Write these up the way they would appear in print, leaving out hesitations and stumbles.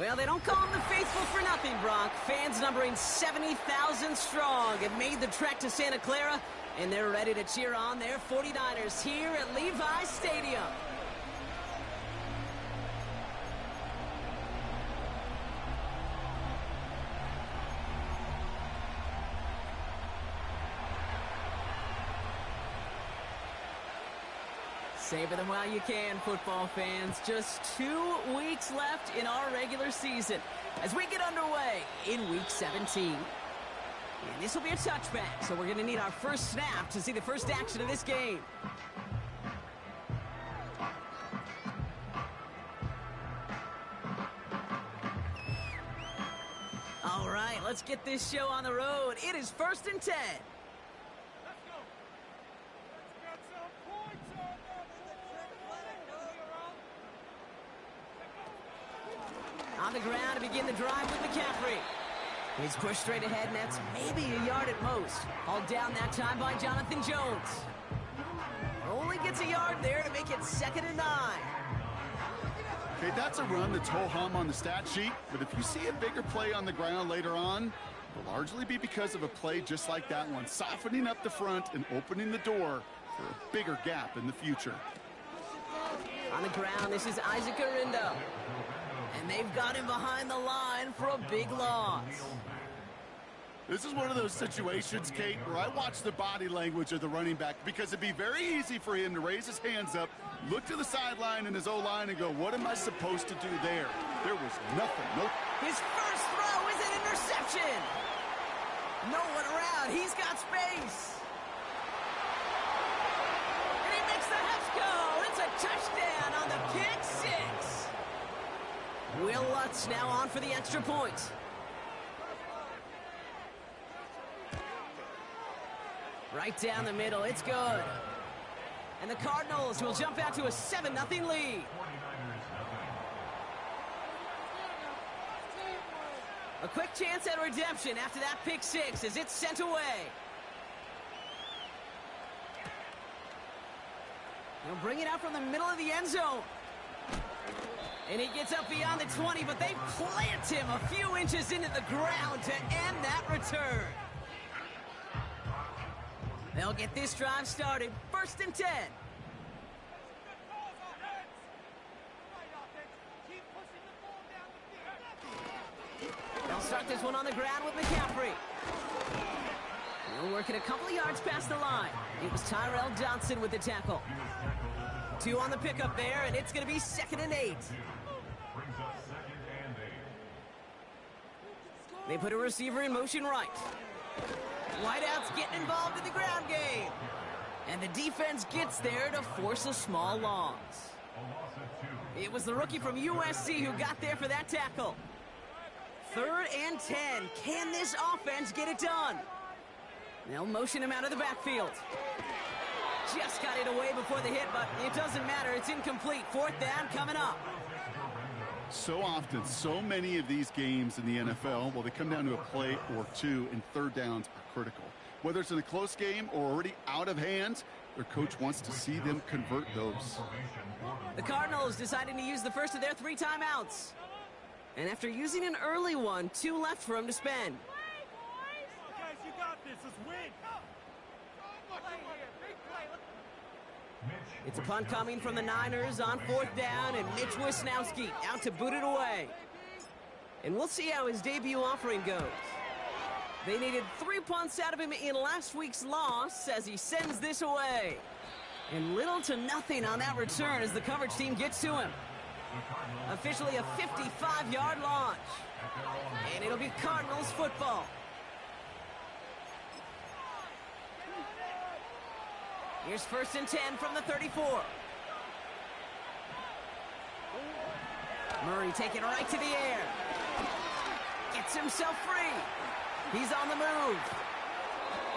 Well, they don't call them the faithful for nothing, Brock. Fans numbering 70,000 strong have made the trek to Santa Clara, and they're ready to cheer on their 49ers here at Levi's Stadium. Savor them while you can, football fans. Just 2 weeks left in our regular season as we get underway in Week 17. And this will be a touchback, so we're going to need our first snap to see the first action of this game. All right, let's get this show on the road. It is 1st and 10. On the ground to begin the drive with McCaffrey. He's pushed straight ahead, and that's maybe a yard at most. Hauled down that time by Jonathan Jones. Only gets a yard there to make it 2nd and 9. Okay, that's a run that's ho-hum on the stat sheet, but if you see a bigger play on the ground later on, it'll largely be because of a play just like that one, softening up the front and opening the door for a bigger gap in the future. On the ground, this is Isaac Arindo. And they've got him behind the line for a big loss. This is one of those situations, Kate, where I watch the body language of the running back because it'd be very easy for him to raise his hands up, look to the sideline and his O-line and go, what am I supposed to do there? There was nothing. Nope. His first throw is an interception. No one around. He's got space. And he makes the Heffs go. It's a touchdown on the pick six. Will Lutz now on for the extra point. Right down the middle, it's good. And the Cardinals will jump out to a 7-0 lead. A quick chance at redemption after that pick six as it's sent away. They'll bring it out from the middle of the end zone. And he gets up beyond the 20, but they plant him a few inches into the ground to end that return. They'll get this drive started. 1st and 10. They'll start this one on the ground with McCaffrey. He'll work it a couple of yards past the line. It was Tyrell Johnson with the tackle. 2 on the pickup there, and it's going to be 2nd and 8. They put a receiver in motion right. Wideout's getting involved in the ground game. And the defense gets there to force a small loss. It was the rookie from USC who got there for that tackle. 3rd and 10. Can this offense get it done? They'll motion him out of the backfield. Just got it away before the hit, but it doesn't matter. It's incomplete. 4th down coming up. So often, so many of these games in the NFL, well, they come down to a play or two, and 3rd downs are critical. Whether it's in a close game or already out of hand, their coach wants to see them convert those. The Cardinals deciding to use the first of their 3 timeouts. And after using an early one, 2 left for him to spend. Guys, you got this. Let's win. It's a punt coming from the Niners on 4th down, and Mitch Wisnowski out to boot it away. And we'll see how his debut offering goes. They needed 3 punts out of him in last week's loss as he sends this away. And little to nothing on that return as the coverage team gets to him. Officially a 55-yard launch. And it'll be Cardinals football. Here's 1st and 10 from the 34. Murray taking right to the air. Gets himself free. He's on the move.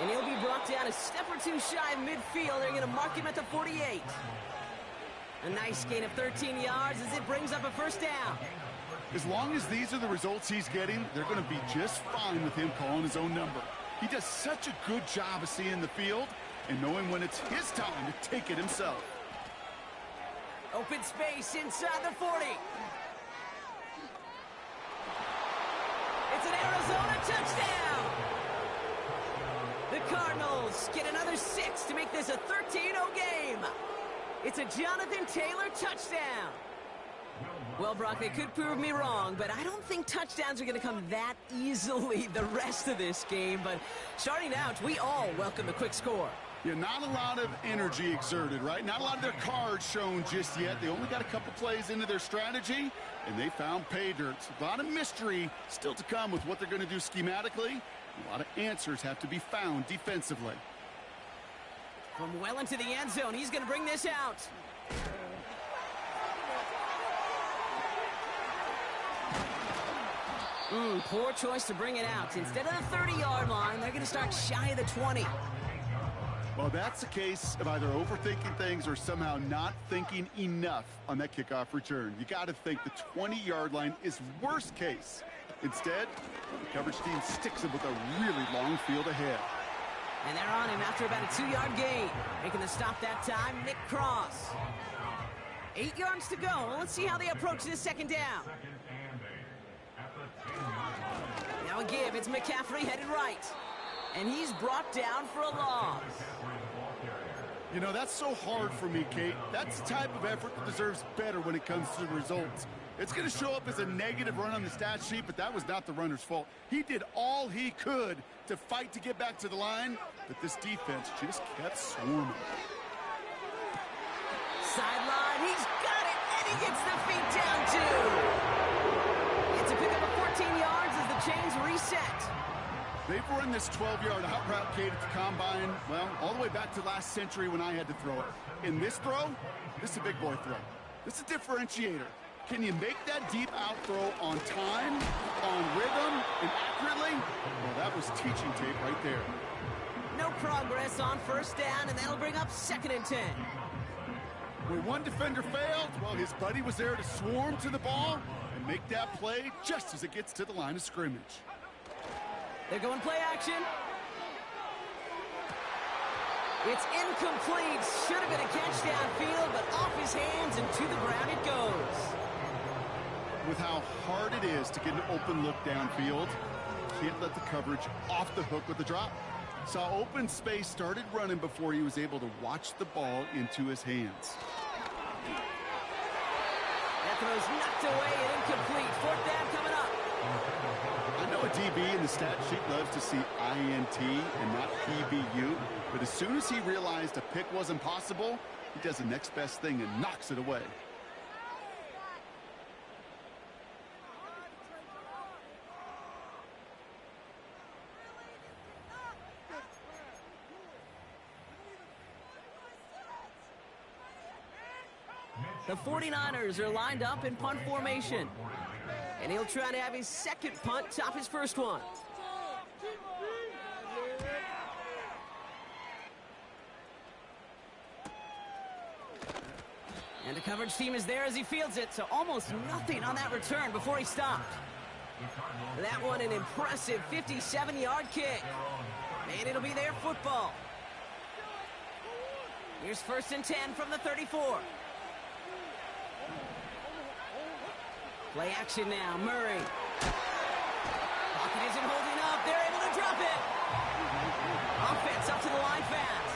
And he'll be brought down a step or 2 shy of midfield. They're going to mark him at the 48. A nice gain of 13 yards as it brings up a 1st down. As long as these are the results he's getting, they're going to be just fine with him calling his own number. He does such a good job of seeing the field and knowing when it's his time to take it himself. Open space inside the 40. It's an Arizona touchdown. The Cardinals get another 6 to make this a 13-0 game. It's a Jonathan Taylor touchdown. Well, Brock, they could prove me wrong, but I don't think touchdowns are going to come that easily the rest of this game. But starting out, we all welcome the quick score. Yeah, not a lot of energy exerted, right? Not a lot of their cards shown just yet. They only got a couple plays into their strategy, and they found pay dirt. A lot of mystery still to come with what they're going to do schematically. A lot of answers have to be found defensively. From well into the end zone, he's going to bring this out. Poor choice to bring it out. Instead of the 30-yard line, they're going to start shy of the 20. Well, that's a case of either overthinking things or somehow not thinking enough on that kickoff return. You got to think the 20-yard line is worst case. Instead, the coverage team sticks him with a really long field ahead. And they're on him after about a 2-yard gain. Making the stop that time, Nick Cross. 8 yards to go. Well, let's see how they approach this second down. Now a give. It's McCaffrey headed right. And he's brought down for a loss. You know, that's so hard for me, Kate. That's the type of effort that deserves better when it comes to the results. It's going to show up as a negative run on the stat sheet, but that was not the runner's fault. He did all he could to fight to get back to the line, but this defense just kept swarming. Sideline, he's got it, and he gets the feet down too. It's a pickup of 14 yards as the chains reset. They've run this 12-yard out route, Kate, at the combine, well, all the way back to last century when I had to throw it. In this throw, this is a big boy throw. This is a differentiator. Can you make that deep out throw on time, on rhythm, and accurately? Well, that was teaching tape right there. No progress on first down, and that'll bring up 2nd and 10. Where one defender failed, well, his buddy was there to swarm to the ball and make that play just as it gets to the line of scrimmage. They're going play action. It's incomplete. Should have been a catch downfield, but off his hands and to the ground it goes. With how hard it is to get an open look downfield, can't let the coverage off the hook with the drop. Saw open space, started running before he was able to watch the ball into his hands. That throw's knocked away and incomplete. 4th down coming up. I know a DB in the stat sheet loves to see INT and not PBU, but as soon as he realized a pick wasn't possible, he does the next best thing and knocks it away. The 49ers are lined up in punt formation. And he'll try to have his second punt top his first one. And the coverage team is there as he fields it, so almost nothing on that return before he stopped. That one an impressive 57-yard kick. And it'll be their football. Here's 1st and 10 from the 34. Play action now, Murray. Pocket isn't holding up. They're able to drop it. Offense up to the line fast.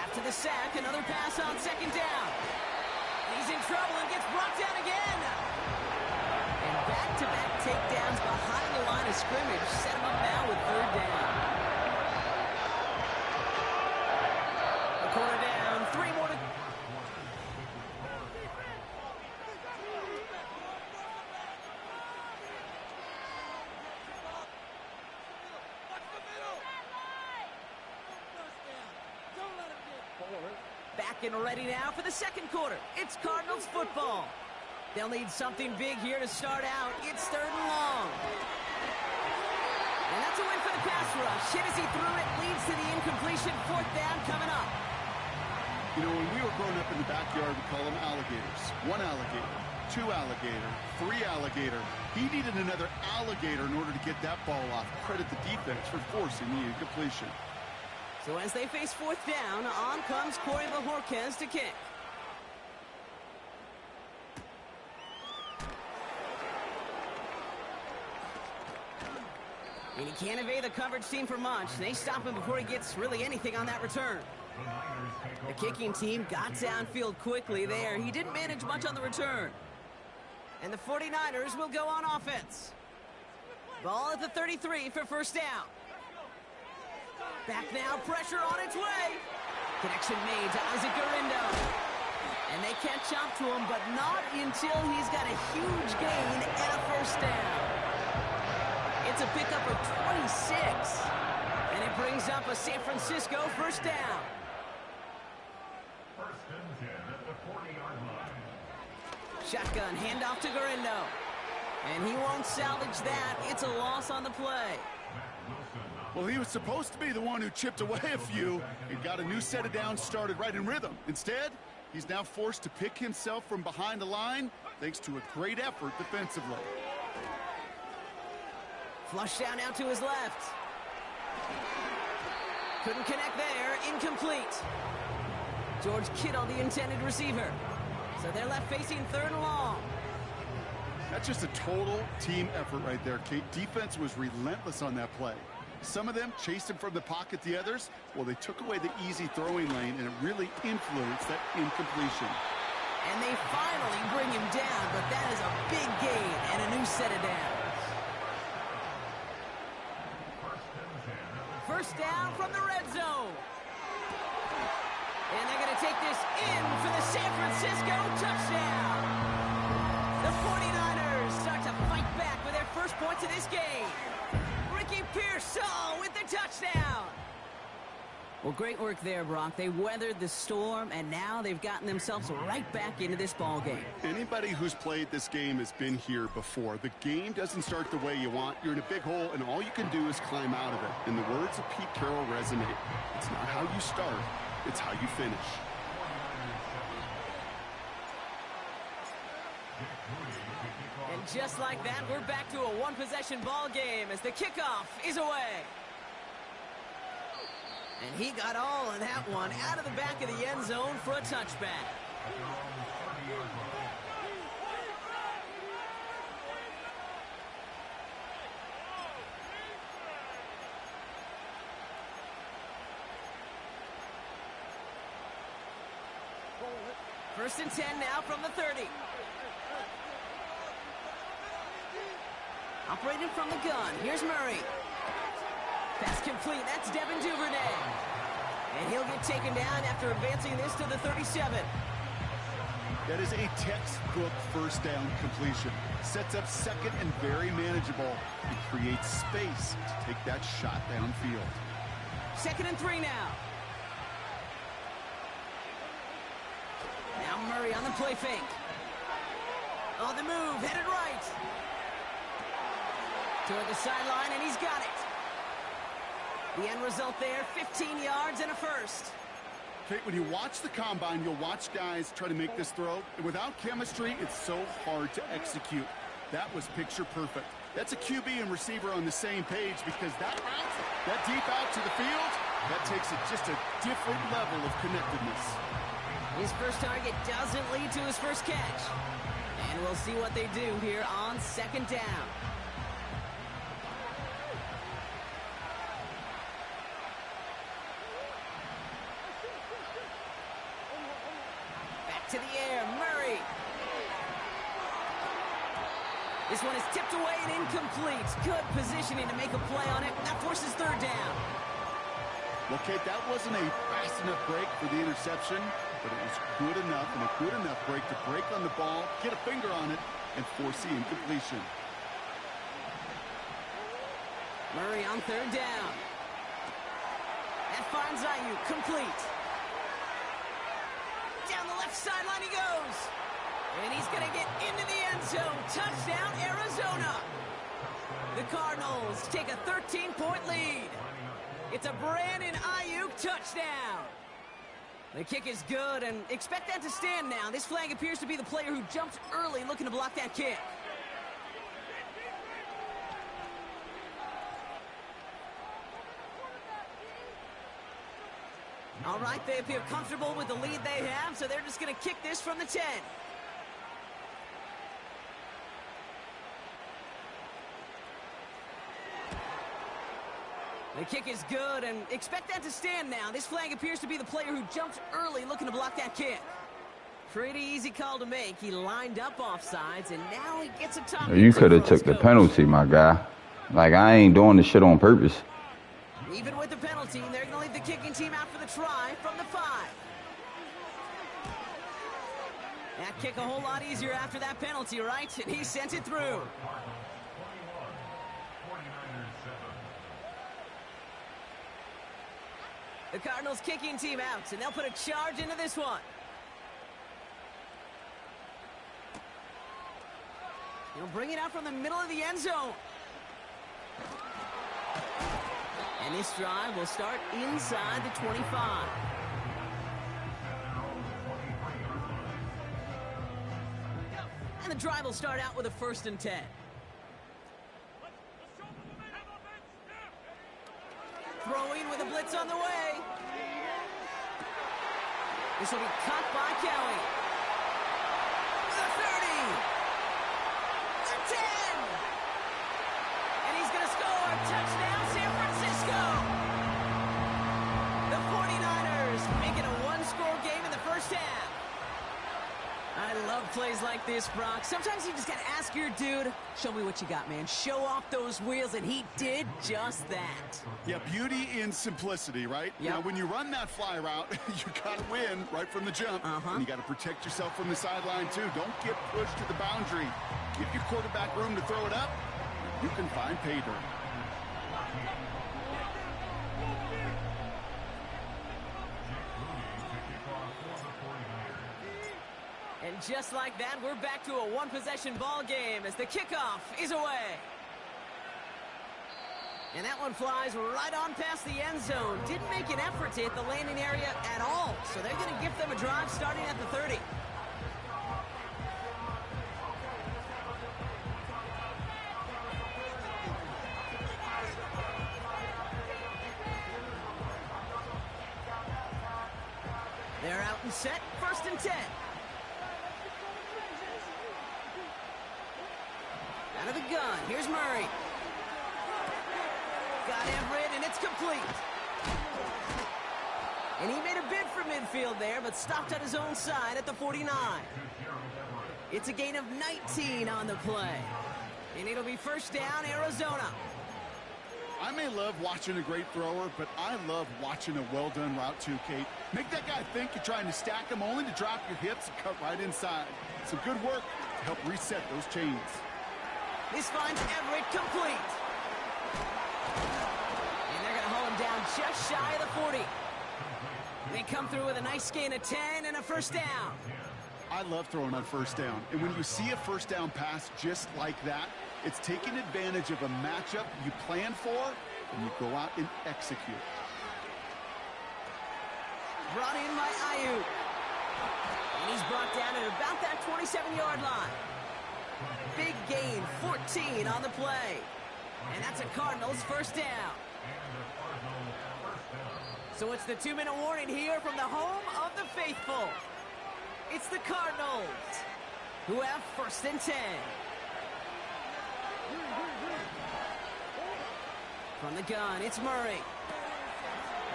After the sack, another pass on 2nd down. He's in trouble and gets brought down again. And back-to-back takedowns behind the line of scrimmage set him up now with 3rd down. A quarter down, 3 more to... Back and ready now for the 2nd quarter. It's Cardinals football. They'll need something big here to start out. It's 3rd and long. And that's a win for the pass rush. Hit as he threw it, leads to the incompletion. 4th down coming up. You know, when we were growing up in the backyard, we call them alligators. 1 alligator, 2 alligator, 3 alligator. He needed another alligator in order to get that ball off. Credit the defense for forcing the incompletion. So as they face 4th down, on comes Corey Bajorquez to kick. And he can't evade the coverage team for much. They stop him before he gets really anything on that return. The kicking team got downfield quickly there. He didn't manage much on the return. And the 49ers will go on offense. Ball at the 33 for first down. Back now, pressure on its way. Connection made to Isaac Garindo. And they catch up to him, but not until he's got a huge gain and a first down. It's a pickup of 26. And it brings up a San Francisco first down. First and 10 at the 40-yard line. Shotgun handoff to Garindo. And he won't salvage that. It's a loss on the play. Well, he was supposed to be the one who chipped away a few and got a new set of downs started right in rhythm. Instead, he's now forced to pick himself from behind the line thanks to a great effort defensively. Flush down out to his left. Couldn't connect there. Incomplete. George Kittle, the intended receiver. So they're left facing third and long. That's just a total team effort right there, Kate. Defense was relentless on that play. Some of them chased him from the pocket. The others, well, they took away the easy throwing lane, and it really influenced that incompletion. And they finally bring him down, but that is a big gain and a new set of downs. First down from the red zone. And they're going to take this in for the San Francisco touchdown. The 49ers start to fight back with their first points of this game. Ricky Pearsall with the touchdown. Well, great work there, Brock. They weathered the storm, and now they've gotten themselves right back into this ball game. Anybody who's played this game has been here before. The game doesn't start the way you want. You're in a big hole, and all you can do is climb out of it. In the words of Pete Carroll resume, it's not how you start, it's how you finish. And just like that, we're back to a one-possession ball game as the kickoff is away. And he got all of that one out of the back of the end zone for a touchback. First and 10 now from the 30. Operating from the gun. Here's Murray. Pass complete. That's Devin Duvernay. And he'll get taken down after advancing this to the 37. That is a textbook first down completion. Sets up second and very manageable. It creates space to take that shot downfield. Second and 3 now. Now Murray on the play fake. On the move, headed right. Toward the sideline, and he's got it. The end result there, 15 yards and a first. Kate, when you watch the combine, you'll watch guys try to make this throw. And without chemistry, it's so hard to execute. That was picture perfect. That's a QB and receiver on the same page because that deep out to the field, that takes it just a different level of connectedness. His first target doesn't lead to his first catch. And we'll see what they do here on second down. To the air, Murray. This one is tipped away and incomplete. Good positioning to make a play on it. That forces third down. Well, Kate, that wasn't a fast enough break for the interception, but it was good enough and a good enough break to break on the ball, get a finger on it, and force the incompletion. Murray on third down. That finds Ayuk, complete. Down the left sideline he goes. And he's going to get into the end zone. Touchdown, Arizona. The Cardinals take a 13-point lead. It's a Brandon Ayuk touchdown. The kick is good, and expect that to stand now. This flag appears to be the player who jumped early looking to block that kick. All right, they appear comfortable with the lead they have, so they're just going to kick this from the 10. The kick is good, and expect that to stand now. This flag appears to be the player who jumps early looking to block that kick. Pretty easy call to make. He lined up offsides, and now he gets a talking You could have to from took his the coach. penalty, my guy. Like, I ain't doing this shit on purpose. Even with the penalty, they're going to leave the kicking team out for the try from the 5. That kick a whole lot easier after that penalty, right? And he sent it through. The Cardinals kicking team out, and they'll put a charge into this one. He'll bring it out from the middle of the end zone. And this drive will start inside the 25. And the drive will start out with a 1st and 10. Throwing with a blitz on the way. This will be caught by Kelly. The 30. The 10. And he's going to score. Touchdown, San Francisco. The 49ers make it a 1-score game in the first half. I love plays like this, Brock. Sometimes you just got to ask your dude, show me what you got, man. Show off those wheels, and he did just that. Yeah, beauty in simplicity, right? Yep. Now, when you run that fly route, you got to win right from the jump. And you got to protect yourself from the sideline, too. Don't get pushed to the boundary. Give your quarterback room to throw it up. You can find pay dirt. And just like that, we're back to a one-possession ball game as the kickoff is away. And that one flies right on past the end zone. Didn't make an effort to hit the landing area at all. So they're going to give them a drive starting at the 30. They're out and set, 1st and 10. Out of the gun, here's Murray. Got Everett, and it's complete. And he made a bid for midfield there, but stopped at his own side at the 49. It's a gain of 19 on the play. And it'll be 1st down, Arizona. I may love watching a great thrower, but I love watching a well-done route too, Kate. Make that guy think you're trying to stack him, only to drop your hips and cut right inside. Some good work to help reset those chains. This finds Everett complete. And they're going to haul him down just shy of the 40. They come through with a nice gain of 10 and a 1st down. I love throwing on 1st down. And when you see a 1st down pass just like that, it's taking advantage of a matchup you plan for, and you go out and execute. Brought in by Ayuk. And he's brought down at about that 27-yard line. Big gain, 14 on the play. And that's a Cardinals 1st down. So it's the 2-minute warning here from the home of the faithful. It's the Cardinals, who have 1st and 10. From the gun, it's Murray.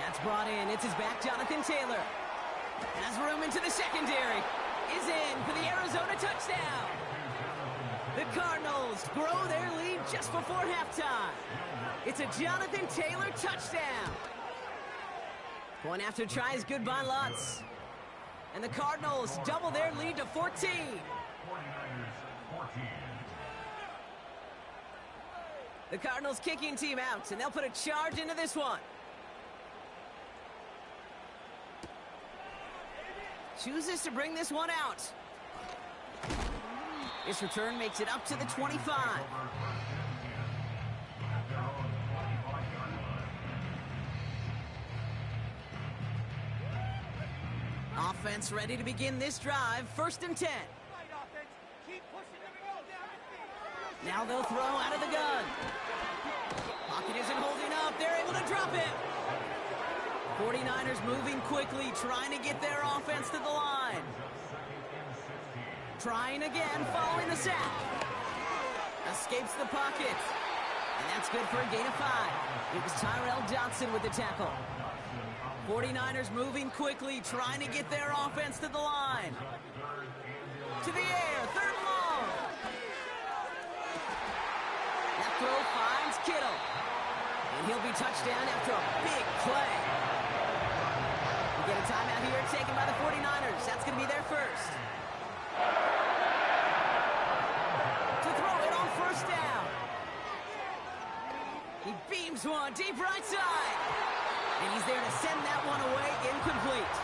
That's brought in. It's his back, Jonathan Taylor. Has room into the secondary. Is in for the Arizona touchdown. The Cardinals grow their lead just before halftime. It's a Jonathan Taylor touchdown. Point after try is good by Lutz. And the Cardinals double their lead to 14. 49ers 14. The Cardinals kicking team out, and they'll put a charge into this one. Chooses to bring this one out. This return makes it up to the 25. Offense ready to begin this drive. 1st and 10. Now they'll throw out of the gun. Pocket isn't holding up. They're able to drop it. 49ers moving quickly, trying to get their offense to the line. Trying again, following the sack. Escapes the pocket. And that's good for a gain of 5. It was Tyrell Johnson with the tackle. 49ers moving quickly, trying to get their offense to the line. To the air, 3rd and long. That throw finds Kittle. And he'll be touchdown after a big play. We get a timeout here taken by the 49ers. That's going to be their first. To throw it on 1st down. He beams one deep right side. And he's there to send that one away incomplete.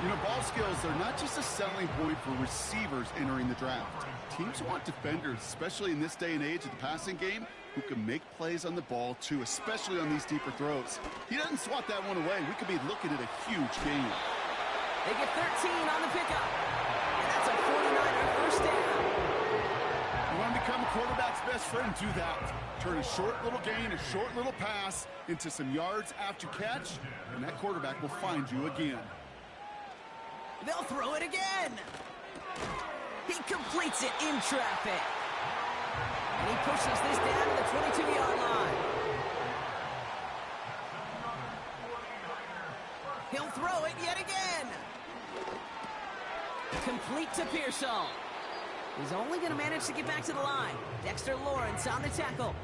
You know, ball skills are not just a selling point for receivers entering the draft. Teams want defenders, especially in this day and age of the passing game, who can make plays on the ball, too, especially on these deeper throws. He doesn't swat that one away. We could be looking at a huge game. They get 13 on the pickup. And that's a 49er first down. You want to become a quarterback's best friend, do that. Turn a short little gain, a short little pass into some yards after catch, and that quarterback will find you again. They'll throw it again. He completes it in traffic. And he pushes this down to the 22-yard line. He'll throw it yet again. Complete to Pearsall. He's only going to manage to get back to the line. Dexter Lawrence on the tackle.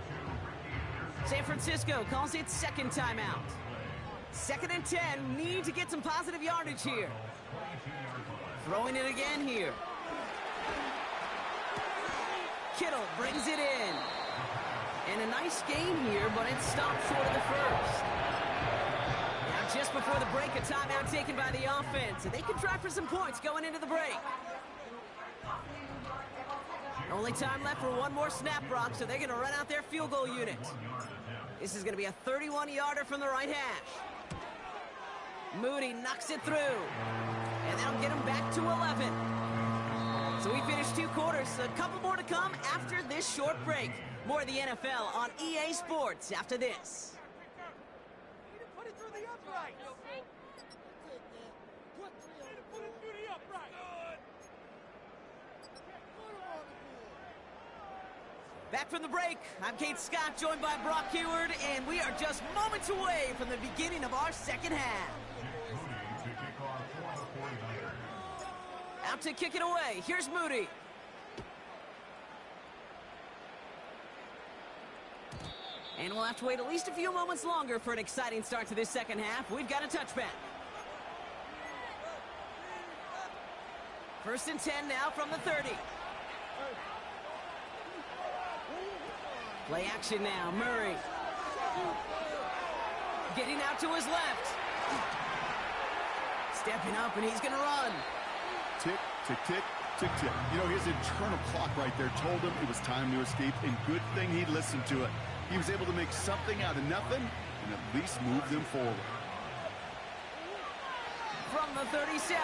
San Francisco calls it 2nd timeout. 2nd and 10. Need to get some positive yardage here. Throwing it again here. Kittle brings it in. And a nice gain here, but it stopped short of the first. Now just before the break, a timeout taken by the offense. And they can try for some points going into the break. Only time left for one more snap, Brock, so they're going to run out their field goal unit. This is going to be a 31-yarder from the right hash. Moody knocks it through. And that'll get him back to 11. So we finished 2 quarters. A couple more to come after this short break. More of the NFL on EA Sports after this. Put it through the upright. Put it through the upright. Back from the break, I'm Kate Scott, joined by Brock Heward, and we are just moments away from the beginning of our second half. Out to kick it away. Here's Moody. And we'll have to wait at least a few moments longer for an exciting start to this second half. We've got a touchback. 1st and 10 now from the 30. Play action now. Murray. Getting out to his left. Stepping up, and he's going to run. Tick, tick, tick, tick, tick. You know, his internal clock right there told him it was time to escape, and good thing he listened to it. He was able to make something out of nothing and at least move them forward. From the 37.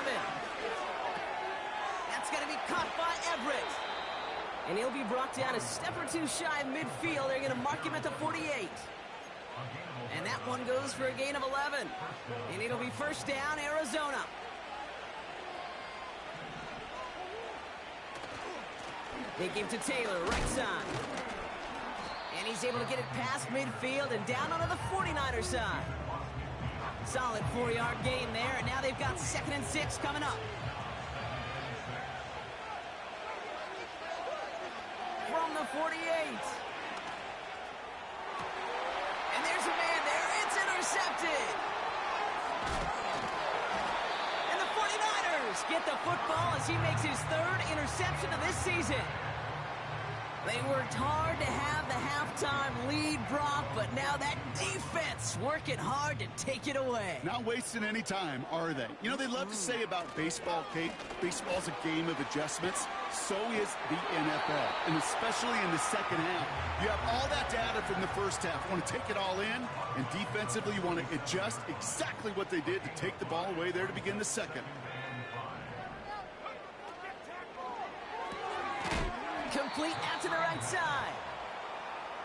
That's going to be caught by Everett. And he'll be brought down a step or 2 shy of midfield. They're going to mark him at the 48. And that one goes for a gain of 11. And it'll be 1st down, Arizona. They give to Taylor, right side. And he's able to get it past midfield and down onto the 49er side. Solid 4-yard gain there, and now they've got 2nd and 6 coming up. From the 48. And there's a man there. It's intercepted. And the 49ers get the football as he makes his 3rd interception of this season. They worked hard to have the halftime lead, Brock, but now that defense working hard to take it away. Not wasting any time, are they? You know, they love to say about baseball, Kate, baseball's a game of adjustments. So is the NFL, and especially in the second half. You have all that data from the first half. You want to take it all in, and defensively you want to adjust exactly what they did to take the ball away there to begin the second. Complete out to the right side.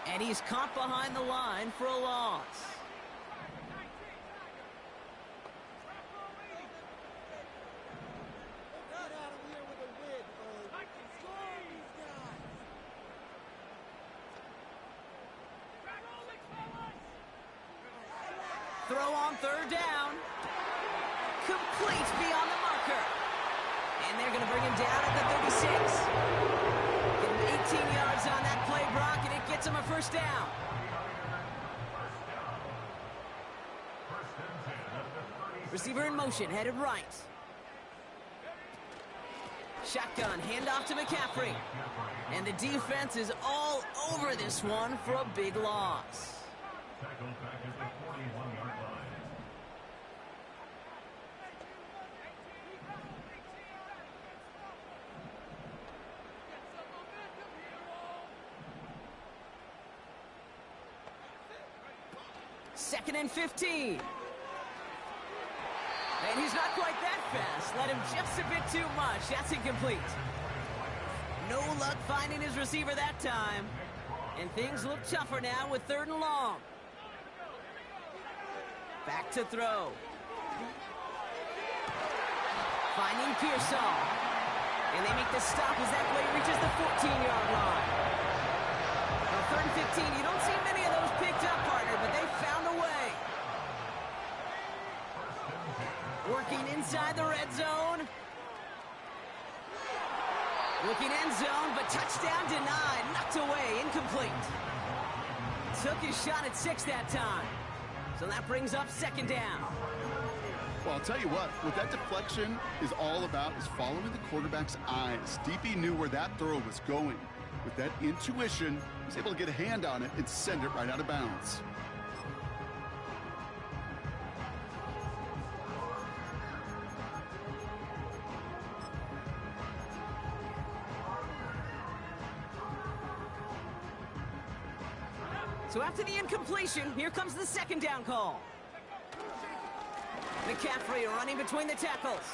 And he's caught behind the line for a loss. throw on third down. Complete beyond the marker. And they're going to bring him down at the 36. Give him 18 yards on that play, Brock, and it gets him a first down. Receiver in motion, headed right. Shotgun, handoff to McCaffrey. And the defense is all over this one for a big loss. Tackled back at the 41-yard line. Second and 15. And he's not quite that fast. Let him just a bit too much. That's incomplete. No luck finding his receiver that time. And things look tougher now with third and long. Back to throw. Finding Pearsall. And they make the stop as that play reaches the 14-yard line. Now, third and 15, you don't see many of those picked up, partner, but they found a way. Working inside the red zone. Looking end zone, but touchdown denied. Knocked away, incomplete. Took his shot at 6 that time. So that brings up second down. Well, I'll tell you what that deflection is all about is following the quarterback's eyes. DP knew where that throw was going. With that intuition, he was able to get a hand on it and send it right out of bounds. So after the incompletion, here comes the second down call. McCaffrey running between the tackles.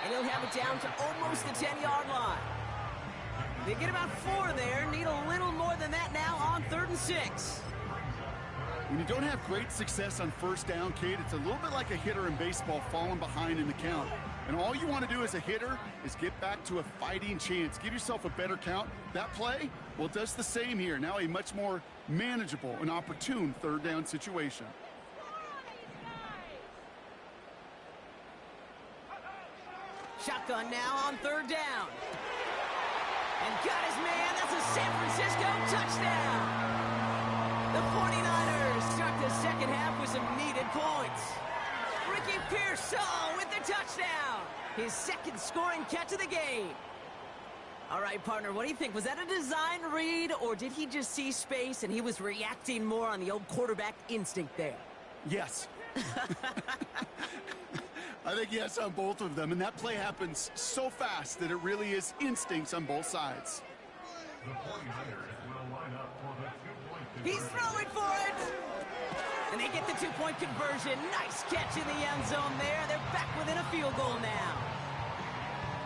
And he'll have it down to almost the 10-yard line. They get about 4 there, need a little more than that now on third and 6. When you don't have great success on first down, Kate, it's a little bit like a hitter in baseball falling behind in the count. And all you want to do as a hitter is get back to a fighting chance. Give yourself a better count. That play, well, it does the same here. Now a much more manageable and opportune third down situation. Shotgun now on third down. And got his man. That's a San Francisco touchdown. The 49ers start the second half with some needed points. Ricky Pearsall with the touchdown. His second scoring catch of the game. All right, partner, what do you think? Was that a design read, or did he just see space and he was reacting more on the old quarterback instinct there? Yes. I think yes on both of them, and that play happens so fast that it really is instincts on both sides. The 49ers will line up for the two-point conversion. He's throwing for it! And they get the two-point conversion. Nice catch in the end zone there. They're back within a field goal now.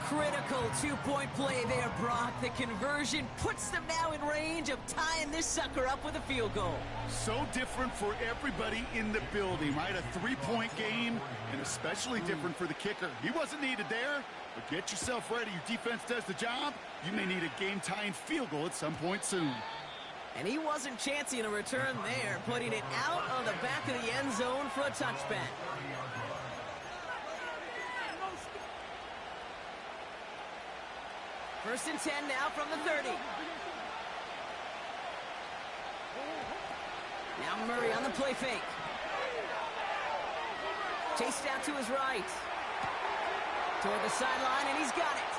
Critical two-point play there, Brock. The conversion puts them now in range of tying this sucker up with a field goal. So different for everybody in the building, right? A three-point game, and especially different for the kicker. He wasn't needed there, but get yourself ready. Your defense does the job. You may need a game-tying field goal at some point soon. And he wasn't chancing a return there, putting it out of the back of the end zone for a touchback. First and 10 now from the 30. Now Murray on the play fake. Chased out to his right. Toward the sideline, and he's got it.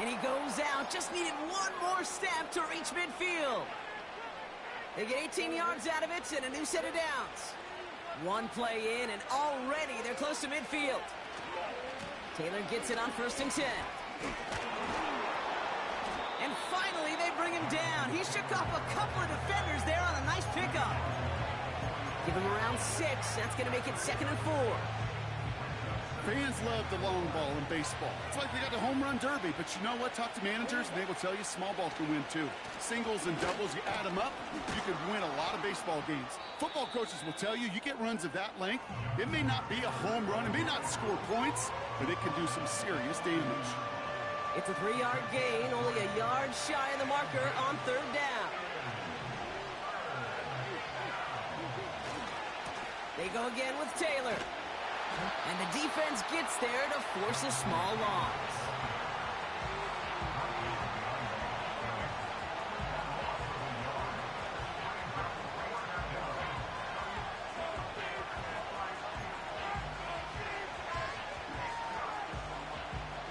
And he goes out. Just needed one more step to reach midfield. They get 18 yards out of it and a new set of downs. One play in, and already they're close to midfield. Taylor gets it on first and 10. And finally, they bring him down. He shook off a couple of defenders there on a nice pickup. Give him around 6. That's going to make it 2nd and 4. Fans love the long ball in baseball. It's like they got the home run derby, but you know what? Talk to managers, and they will tell you small ball can win too. Singles and doubles, you add them up, you can win a lot of baseball games. Football coaches will tell you, you get runs of that length, it may not be a home run, it may not score points, but it can do some serious damage. It's a 3-yard gain, only a yard shy of the marker on third down. They go again with Taylor. And the defense gets there to force a small loss.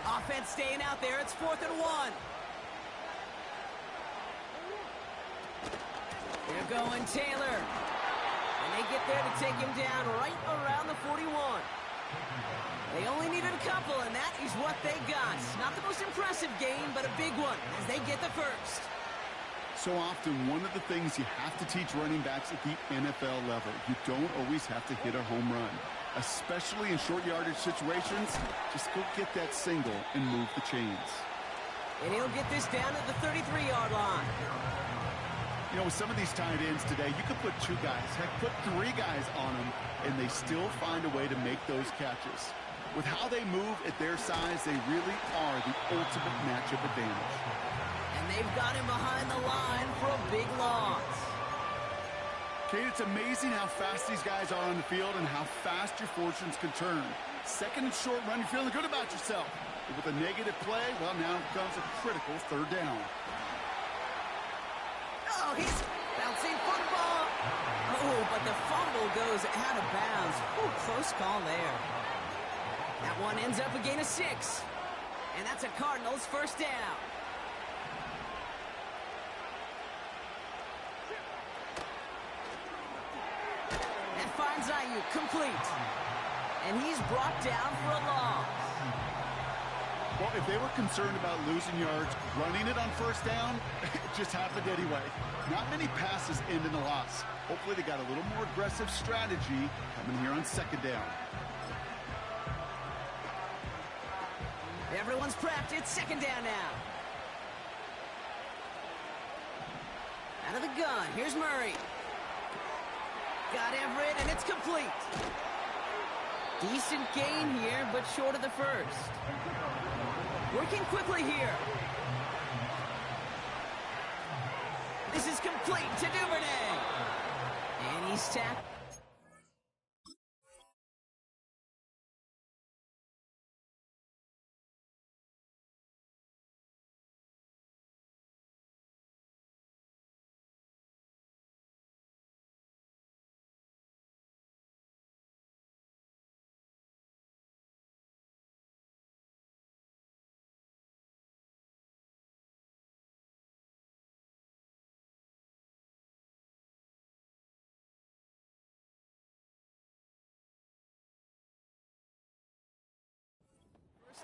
Offense staying out there. It's 4th and 1. They're going Taylor. And they get there to take him down right around the 41. They only needed a couple, and that is what they got. Not the most impressive game, but a big one as they get the first. So often, one of the things you have to teach running backs at the NFL level, you don't always have to hit a home run. Especially in short yardage situations, just go get that single and move the chains. And he'll get this down at the 33-yard line. You know, with some of these tight ends today, you could put 2 guys, heck, put 3 guys on them, and they still find a way to make those catches. With how they move at their size, they really are the ultimate matchup advantage. And they've got him behind the line for a big loss. Kate, it's amazing how fast these guys are on the field and how fast your fortunes can turn. 2nd and short run, you're feeling good about yourself. But with a negative play, well, now comes a critical 3rd down. Oh, he's bouncing football. Oh, but the fumble goes out of bounds. Ooh, close call there. That one ends up a gain of 6. And that's a Cardinals 1st down. And finds Ayuk complete. And he's brought down for a loss. Well, if they were concerned about losing yards, running it on 1st down, it just happened anyway. Not many passes end in a loss. Hopefully they got a little more aggressive strategy coming here on 2nd down. Everyone's prepped. It's 2nd down now. Out of the gun. Here's Murray. Got Everett, and it's complete. Decent gain here, but short of the 1st. Working quickly here. This is complete to Duvernay. And he's tackled.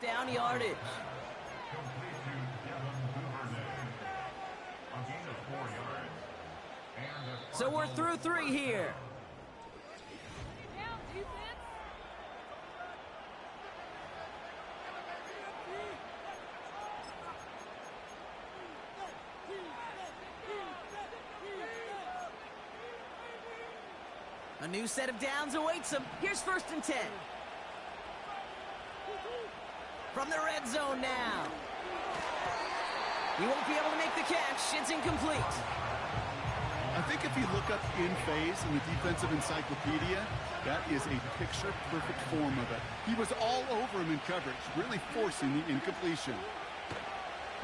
Down yardage. So we're through 3 here. A new set of downs awaits them. Here's 1st and 10. From the red zone now. He won't be able to make the catch. It's incomplete. I think if you look up in phase in the defensive encyclopedia, that is a picture-perfect form of it. He was all over him in coverage, really forcing the incompletion.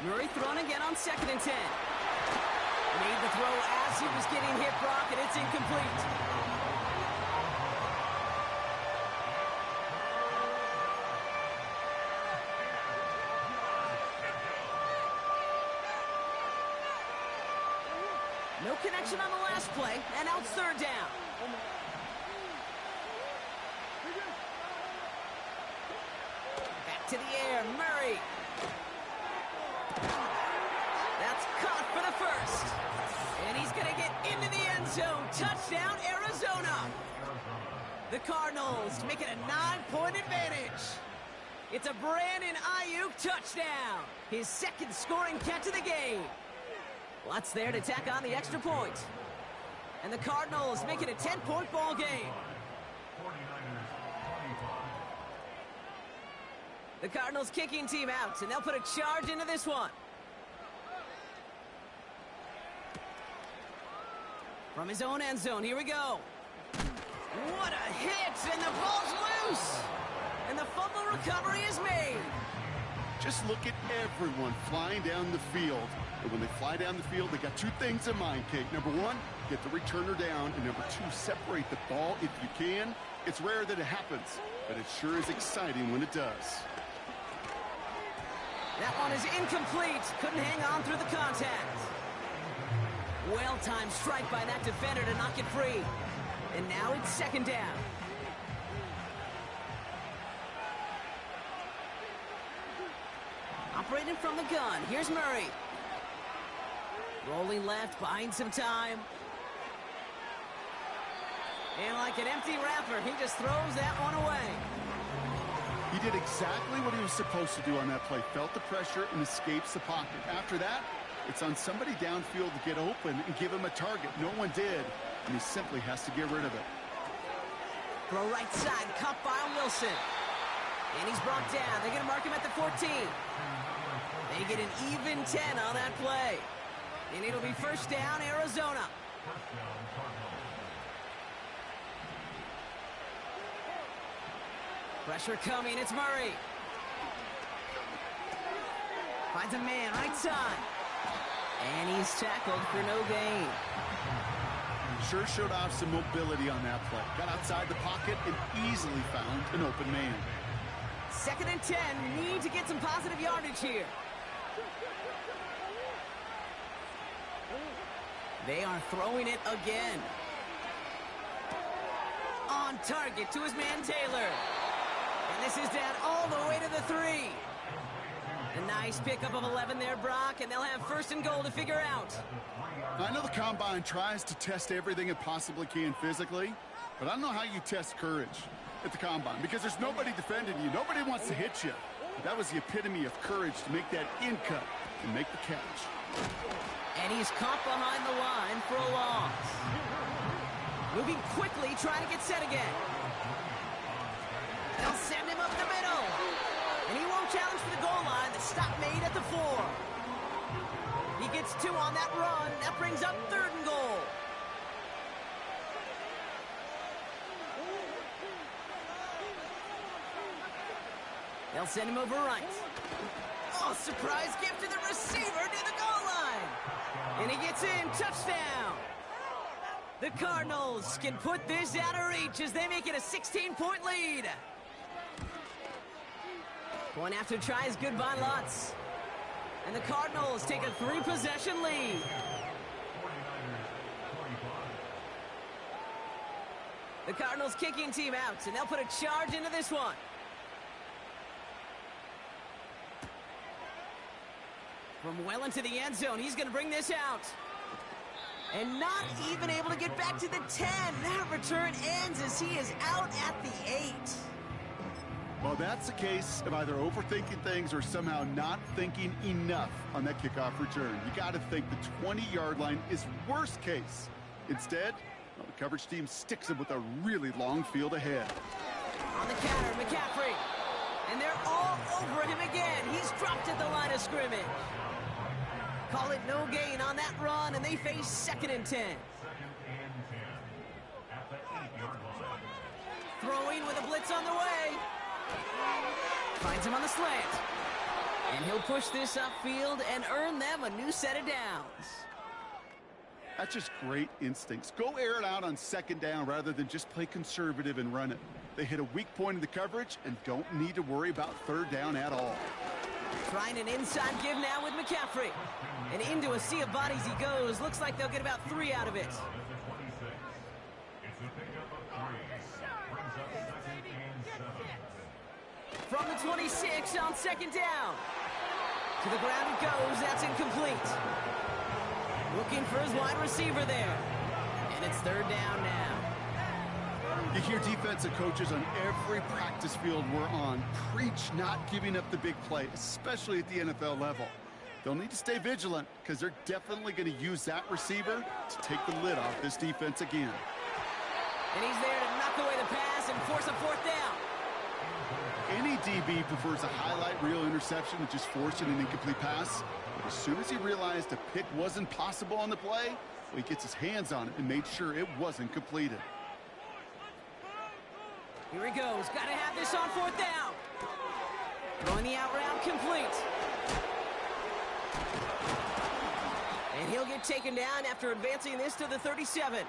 Murray thrown again on 2nd and 10. Made the throw as he was getting hit, Brock, and it's incomplete. No connection on the last play, and now it's 3rd down. Back to the air, Murray. That's caught for the 1st. And he's going to get into the end zone. Touchdown, Arizona. The Cardinals make it a 9-point advantage. It's a Brandon Ayuk touchdown. His 2nd scoring catch of the game. Lots there to tack on the extra point. And the Cardinals make it a 10-point ball game. The Cardinals kicking team out, and they'll put a charge into this one. From his own end zone, here we go. What a recovery is made. Just look at everyone flying down the field. And when they fly down the field, they got two things in mind, Kate. Number one, get the returner down. And number two, separate the ball if you can. It's rare that it happens, but it sure is exciting when it does. That one is incomplete. Couldn't hang on through the contact. Well-timed strike by that defender to knock it free. And now it's second down. Operating from the gun. Here's Murray. Rolling left, buying some time. And like an empty wrapper, he just throws that one away. He did exactly what he was supposed to do on that play. Felt the pressure and escapes the pocket. After that, it's on somebody downfield to get open and give him a target. No one did, and he simply has to get rid of it. Throw right side, caught by Wilson. And he's brought down. They're going to mark him at the 14. They get an even 10 on that play. And it'll be first down, Arizona. Pressure coming, it's Murray. Finds a man right side. And he's tackled for no gain. Sure showed off some mobility on that play. Got outside the pocket and easily found an open man. Second and 10, need to get some positive yardage here. They are throwing it again. On target to his man Taylor. And this is down all the way to the 3. A nice pickup of 11 there, Brock, and they'll have first and goal to figure out. I know the Combine tries to test everything it possibly can physically, but I don't know how you test courage at the Combine because there's nobody defending you. Nobody wants to hit you. But that was the epitome of courage to make that in cut and make the catch. And he's caught behind the line for a loss. Moving quickly, trying to get set again. They'll send him up the middle. And he won't challenge for the goal line. The stop made at the 4. He gets 2 on that run. That brings up third and goal. They'll send him over right. Oh, surprise gift to the receiver near the goal line. And he gets in. Touchdown. The Cardinals can put this out of reach as they make it a 16-point lead. Going after tries good by Lutz. And the Cardinals take a 3-possession lead. The Cardinals kicking team out, and they'll put a charge into this one. From well into the end zone, he's going to bring this out. And not even able to get back to the 10. That return ends as he is out at the 8. Well, that's the case of either overthinking things or somehow not thinking enough on that kickoff return. You got to think the 20-yard line is worst case. Instead, well, the coverage team sticks him with a really long field ahead. On the counter, McCaffrey. And they're all over him again. He's dropped at the line of scrimmage. Call it no gain on that run, and they face second and 10. Throwing with a blitz on the way. Finds him on the slant. And he'll push this upfield and earn them a new set of downs. That's just great instincts. Go air it out on second down rather than just play conservative and run it. They hit a weak point in the coverage and don't need to worry about third down at all. Trying an inside give now with McCaffrey. And into a sea of bodies he goes. Looks like they'll get about 3 out of it. From the 26 on second down. To the ground it goes. That's incomplete. Looking for his wide receiver there. And it's third down now. You hear defensive coaches on every practice field we're on preach not giving up the big play, especially at the NFL level. They'll need to stay vigilant because they're definitely going to use that receiver to take the lid off this defense again. And he's there to knock away the pass and force a fourth down. Any DB prefers a highlight reel interception to just forcing an incomplete pass. But as soon as he realized a pick wasn't possible on the play, well, he gets his hands on it and made sure it wasn't completed. Here he goes. Got to have this on fourth down. Throwing the out route complete. And he'll get taken down after advancing this to the 37.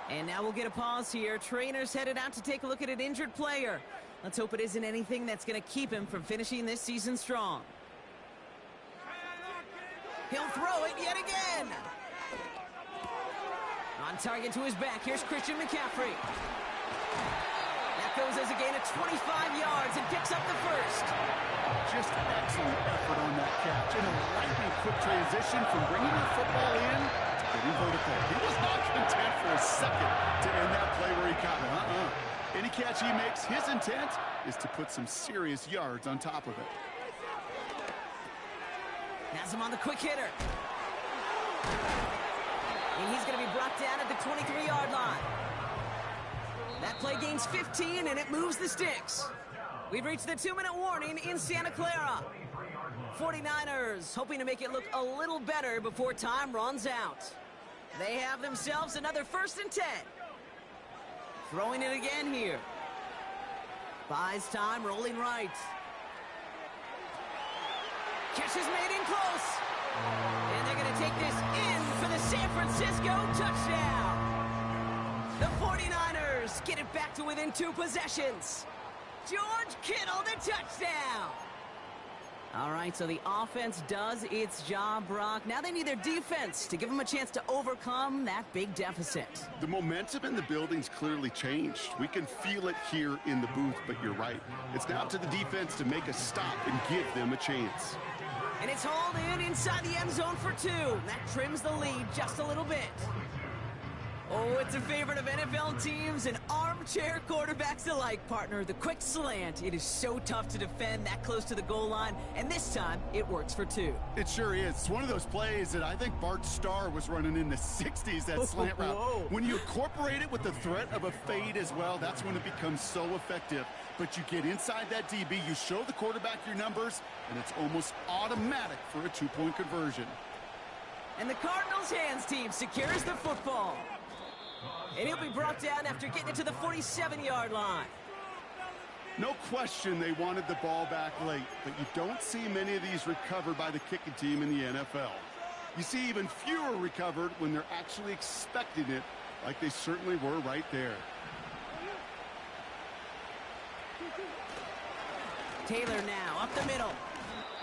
And now we'll get a pause here. Trainer's headed out to take a look at an injured player. Let's hope it isn't anything that's going to keep him from finishing this season strong. He'll throw it yet again. On target to his back, here's Christian McCaffrey. That goes as a gain of 25 yards and picks up the first. Just excellent effort on that catch. And a lightning quick transition from bringing the football in to getting vertical. He was not content for a second to end that play where he caught it. Any catch he makes, his intent is to put some serious yards on top of it. Has him on the quick hitter. And he's going to be brought down at the 23-yard line. That play gains 15, and it moves the sticks. We've reached the 2-minute warning in Santa Clara. 49ers hoping to make it look a little better before time runs out. They have themselves another 1st and 10. Throwing it again here. Buys time, rolling right. Catch is made in close. And they're going to take this in for the San Francisco touchdown. The 49ers get it back to within 2 possessions. George Kittle, the touchdown. All right, so the offense does its job, Brock. Now they need their defense to give them a chance to overcome that big deficit. The momentum in the building's clearly changed. We can feel it here in the booth, but you're right. It's now up to the defense to make a stop and give them a chance. And it's hauled in inside the end zone for 2. That trims the lead just a little bit. Oh, it's a favorite of NFL teams and armchair quarterbacks alike, partner. The quick slant. It is so tough to defend that close to the goal line, and this time it works for 2. It sure is. It's one of those plays that I think Bart Starr was running in the 60s, that slant route. Whoa. When you incorporate it with the threat of a fade as well, that's when it becomes so effective. But you get inside that DB, you show the quarterback your numbers, and it's almost automatic for a 2-point conversion. And the Cardinals hands team secures the football. And he'll be brought down after getting it to the 47-yard line. No question they wanted the ball back late, but you don't see many of these recovered by the kicking team in the NFL. You see even fewer recovered when they're actually expecting it, like they certainly were right there. Taylor now up the middle.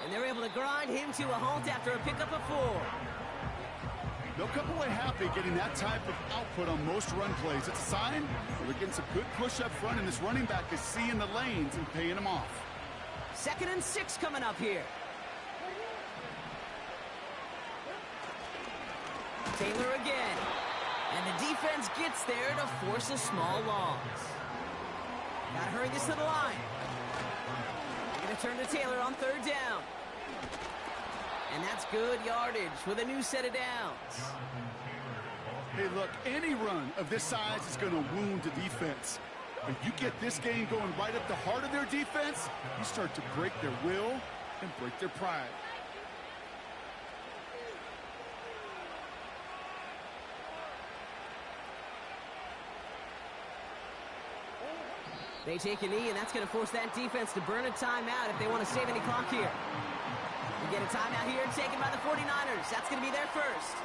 And they're able to grind him to a halt after a pickup of 4. They'll come away happy getting that type of output on most run plays. It's a sign they're getting some good push up front, and this running back is seeing the lanes and paying them off. 2nd and 6 coming up here. Taylor again. And the defense gets there to force a small loss. Gotta hurry this to the line. Gonna turn to Taylor on 3rd down. And that's good yardage with a new set of downs. Hey, look, any run of this size is going to wound the defense. If you get this game going right at the heart of their defense, you start to break their will and break their pride. They take a knee, and that's going to force that defense to burn a timeout if they want to save any clock here. We get a timeout here taken by the 49ers. That's going to be their first.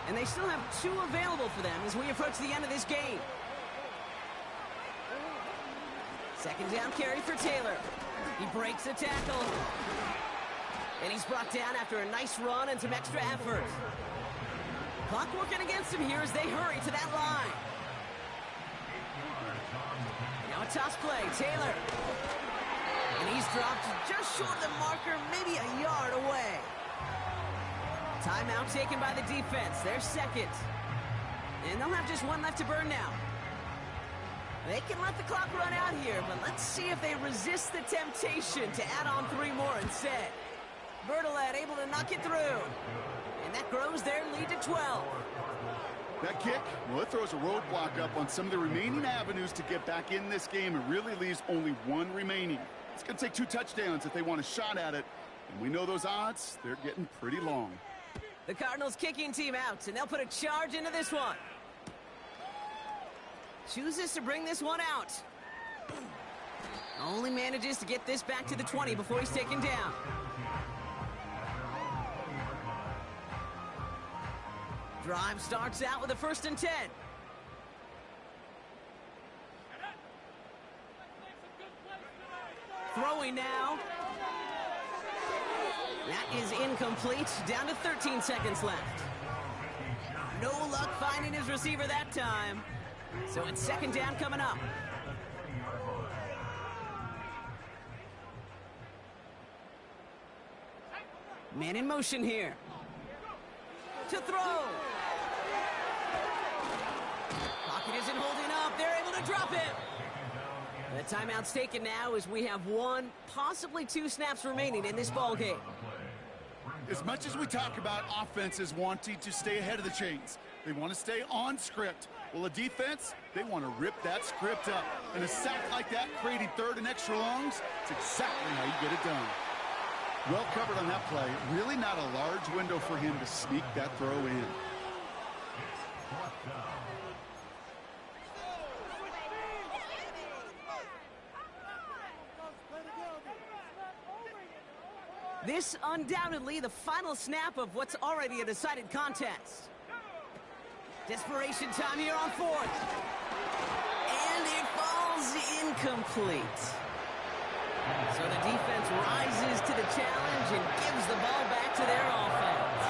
And they still have 2 available for them as we approach the end of this game. 2nd down carry for Taylor. He breaks a tackle. And he's brought down after a nice run and some extra effort. Clock working against him here as they hurry to that line. Now a toss play, Taylor. And he's dropped just short of the marker, maybe a yard away. Timeout taken by the defense, their 2nd. And they'll have just 1 left to burn now. They can let the clock run out here, but let's see if they resist the temptation to add on 3 more instead. Bertolet able to knock it through. And that grows their lead to 12. That kick, well, it throws a roadblock up on some of the remaining avenues to get back in this game. It really leaves only 1 remaining. It's going to take 2 touchdowns if they want a shot at it. And we know those odds, they're getting pretty long. The Cardinals kicking team out, and they'll put a charge into this one. Chooses to bring this one out. Only manages to get this back to the 20 before he's taken down. Drive starts out with a 1st and 10. Throwing now. That is incomplete. Down to 13 seconds left. No luck finding his receiver that time. So it's 2nd down coming up. Man in motion here. To throw. Pocket isn't holding up. They're able to drop it. The timeout's taken now as we have 1, possibly 2 snaps remaining in this ball game. As much as we talk about offenses wanting to stay ahead of the chains, they want to stay on script. Well, a defense, they want to rip that script up. And a sack like that, creating 3rd and extra longs, it's exactly how you get it done. Well covered on that play. Really not a large window for him to sneak that throw in. This undoubtedly the final snap of what's already a decided contest. Desperation time here on 4th. And it falls incomplete. So the defense rises to the challenge and gives the ball back to their offense.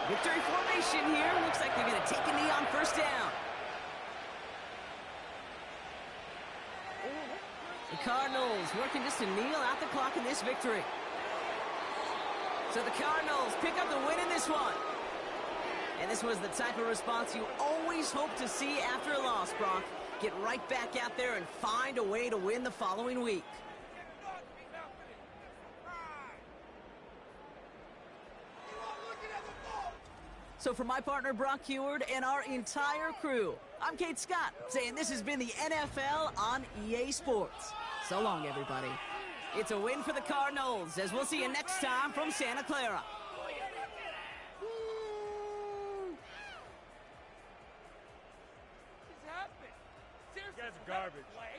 Victory formation here. Looks like they're going to take a knee on 1st down. The Cardinals working just to kneel out the clock in this victory. So the Cardinals pick up the win in this one. And this was the type of response you always hope to see after a loss, Brock. Get right back out there and find a way to win the following week. So for my partner, Brock Heward, and our entire crew, I'm Kate Scott, saying this has been the NFL on EA Sports. So long, everybody. It's a win for the Cardinals, as we'll see you next time from Santa Clara. What's happening? Seriously, You guys are garbage. play?